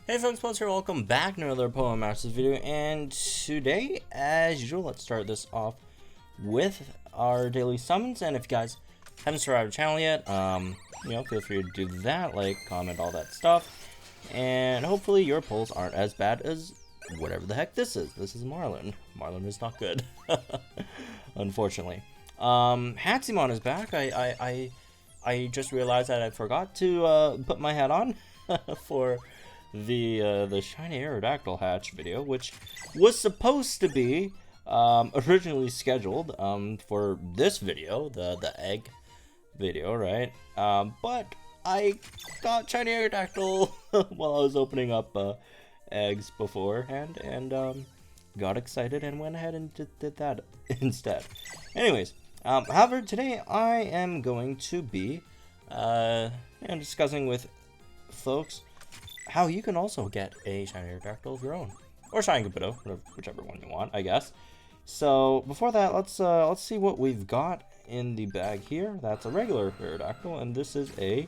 Hey folks, Post here, welcome back to another Poem Masters video, and today, as usual, let's start this off with our daily summons. And if you guys haven't subscribed to the channel yet, feel free to do that, like, comment, all that stuff, and hopefully your polls aren't as bad as whatever the heck this is. This is Marlin. Marlin is not good, unfortunately. Hatsumon is back. I just realized that I forgot to put my hat on for the shiny Aerodactyl hatch video, which was supposed to be originally scheduled for this video, the egg video, right? But I got shiny Aerodactyl while I was opening up eggs beforehand, and got excited and went ahead and did that instead. Anyways, however, today I am going to be discussing with folks how you can also get a shiny Aerodactyl of your own, or shiny Kabuto, whichever one you want, I guess. So before that, let's see what we've got in the bag here. That's a regular Aerodactyl, and this is a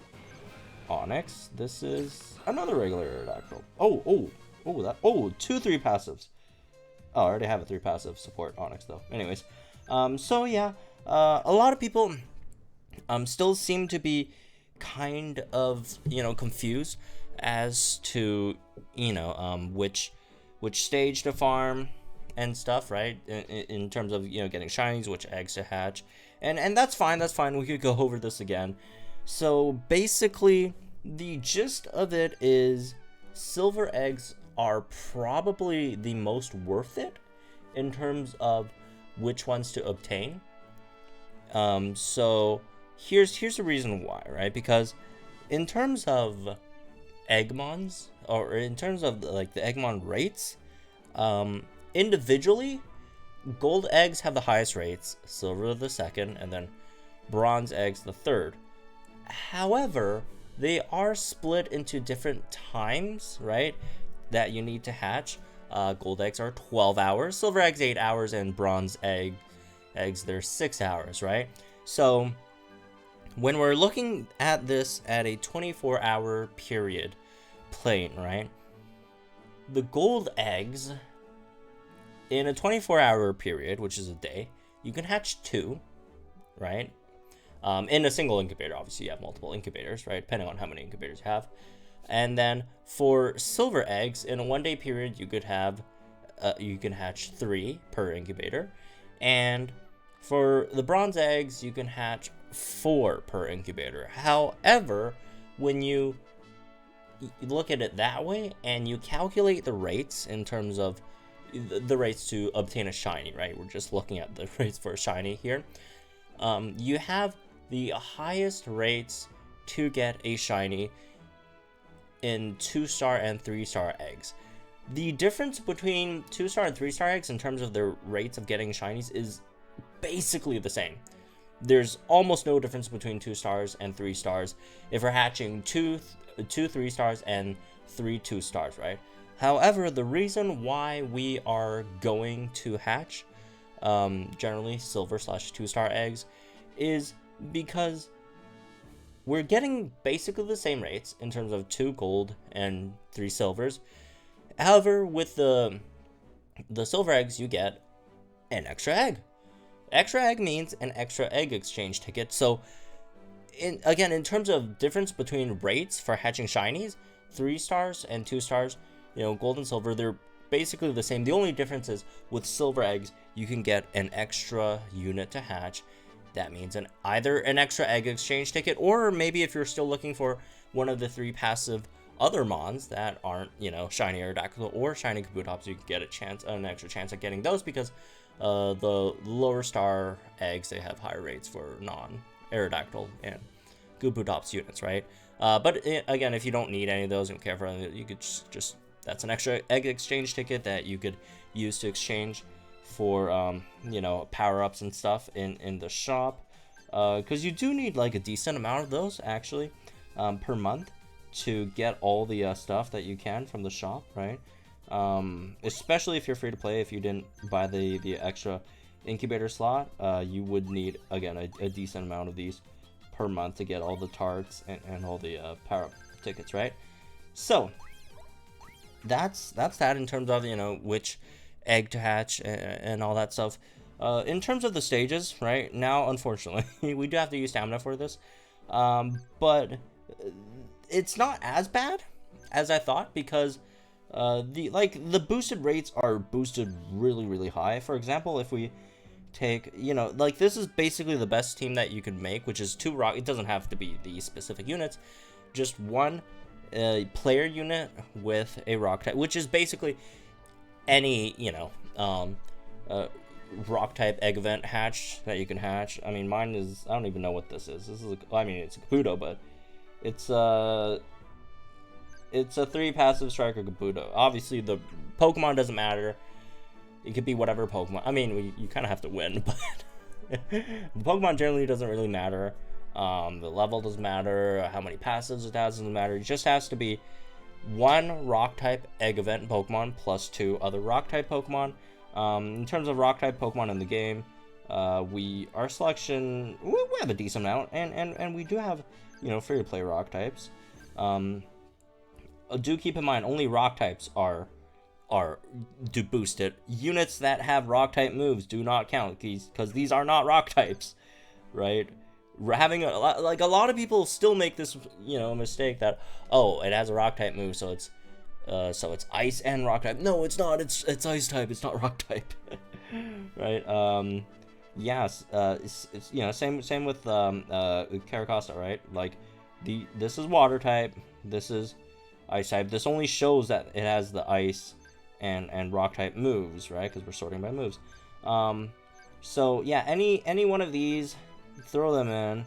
Onyx. This is another regular Aerodactyl. Two 3 passives. Oh, I already have a 3 passive support Onyx though. Anyways, so yeah, a lot of people still seem to be kind of confused as to which stage to farm and stuff, right? In terms of getting shinies, which eggs to hatch, and that's fine. We could go over this again. So basically, the gist of it is silver eggs are probably the most worth it in terms of which ones to obtain. So here's the reason why, right? Because in terms of Eggmons, or in terms of like the Eggmon rates, individually, gold eggs have the highest rates, silver the second, and then bronze eggs the third. However, they are split into different times, right, that you need to hatch. Gold eggs are 12 hours, silver eggs 8 hours, and bronze eggs they're 6 hours, right? So when we're looking at this at a 24-hour period playing, right, the gold eggs in a 24-hour period, which is a day, you can hatch 2, right? In a single incubator. Obviously you have multiple incubators, right, depending on how many incubators you have. And then for silver eggs, in a 1-day period, you could have you can hatch 3 per incubator, and for the bronze eggs, you can hatch 4 per incubator. However, when you look at it that way and you calculate the rates in terms of the rates to obtain a shiny, right? We're just looking at the rates for a shiny here. You have the highest rates to get a shiny in 2-star and 3-star eggs. The difference between 2-star and 3-star eggs in terms of their rates of getting shinies is basically the same. There's almost no difference between 2 stars and 3 stars if we're hatching two 3 stars and 3 2 stars, right? However, the reason why we are going to hatch generally silver / 2-star eggs is because we're getting basically the same rates in terms of 2 gold and 3 silvers. However, with the silver eggs, you get an extra egg. Extra egg means an extra egg exchange ticket. So in terms of difference between rates for hatching shinies, 3 stars and 2 stars, gold and silver, they're basically the same. The only difference is with silver eggs, you can get an extra unit to hatch. That means either an extra egg exchange ticket, or maybe if you're still looking for one of the 3 passive other mons that aren't, shiny Aerodactyl or shiny Kabutops, you can get an extra chance at getting those, because the lower star eggs, they have higher rates for non-Aerodactyl and Kabutops units, right? But again, if you don't need any of those, don't care for any, you could just that's an extra egg exchange ticket that you could use to exchange for power-ups and stuff in the shop, because you do need like a decent amount of those actually per month to get all the stuff that you can from the shop, right? Especially if you're free to play. If you didn't buy the extra incubator slot, you would need, again, a decent amount of these per month to get all the tarts and all the power-up tickets, right? So that's that in terms of, you know, which egg to hatch and all that stuff. In terms of the stages, right now, unfortunately, we do have to use stamina for this, but it's not as bad as I thought, because the boosted rates are boosted really high. For example, if we take, you know, like, this is basically the best team that you could make, which is 2 rock. It doesn't have to be these specific units, just 1 player unit with a rock type, which is basically any, you know, rock type egg event hatch that you can hatch. I mean, mine is, I don't even know what this is. This is I mean, it's a Caputo, but it's a 3 passive striker Caputo. Obviously the Pokemon doesn't matter. It could be whatever Pokemon. I mean, you kind of have to win, but the Pokemon generally doesn't really matter. The level doesn't matter. How many passives it has doesn't matter. It just has to be 1 rock type egg event Pokemon plus 2 other rock type Pokemon. In terms of rock type Pokemon in the game, our selection, we have a decent amount, and we do have, you know, free to play rock types. Do keep in mind, only rock types are boosted. Units that have rock type moves do not count, because these are not rock types, right? Having a lot of people still make this, you know, mistake that, oh, it has a rock type move, so it's ice and rock type. No, it's not. It's ice type. It's not rock type, right? Yes. It's you know, same with Caracosta, right? Like, this is water type. This is ice type. This only shows that it has the ice and rock type moves, right? Because we're sorting by moves. So yeah, any one of these, throw them in.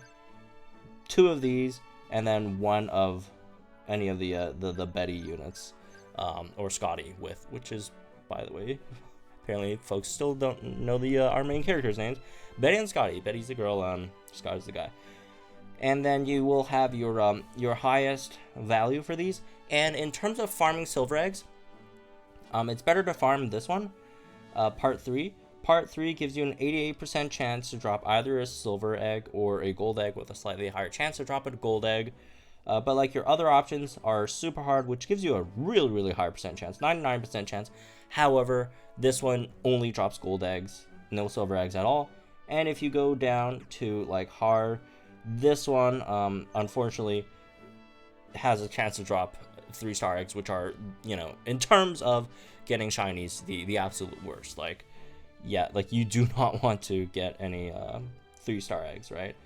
2 of these, and then 1 of any of the Betty units, or Scotty, which is, by the way, apparently folks still don't know our main characters' names. Betty and Scotty. Betty's the girl, Scotty's the guy. And then you will have your highest value for these. And in terms of farming silver eggs, it's better to farm this one, part 3. Part 3 gives you an 88% chance to drop either a silver egg or a gold egg, with a slightly higher chance to drop a gold egg. But like, your other options are super hard, which gives you a really high percent chance, 99% chance. However, this one only drops gold eggs, no silver eggs at all. And if you go down to like hard, this one unfortunately has a chance to drop 3-star eggs, which are, you know, in terms of getting shinies, the absolute worst. Like, yeah, like, you do not want to get any 3-star eggs, right?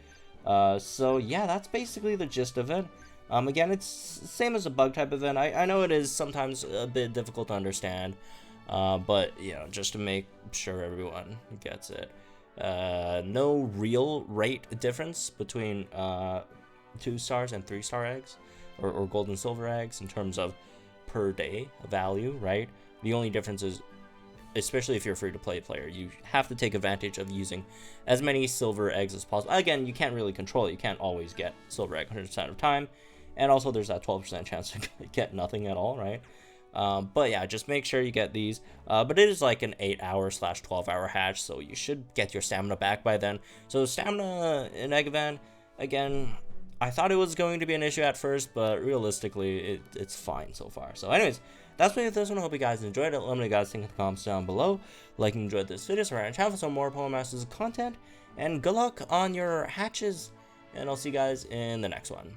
So yeah, that's basically the gist of it. Again, it's same as a bug type event. I know it is sometimes a bit difficult to understand, but, you know, just to make sure everyone gets it. No real rate difference between 2-stars and 3-star eggs, or gold and silver eggs, in terms of per day value, right? The only difference is, especially if you're a free-to-play player, you have to take advantage of using as many silver eggs as possible. Again, you can't really control it. You can't always get silver egg 100% of the time. And also, there's that 12% chance to get nothing at all, right? But yeah, just make sure you get these. But it is like an 8-hour/12-hour hatch, so you should get your stamina back by then. So stamina in egg event, again, I thought it was going to be an issue at first, but realistically, it's fine so far. So anyways, that's me with this one. I hope you guys enjoyed it. Let me know what you guys think in the comments down below. Like and enjoyed this video, subscribe to the channel for some more Pokemon Masters content. And good luck on your hatches, and I'll see you guys in the next one.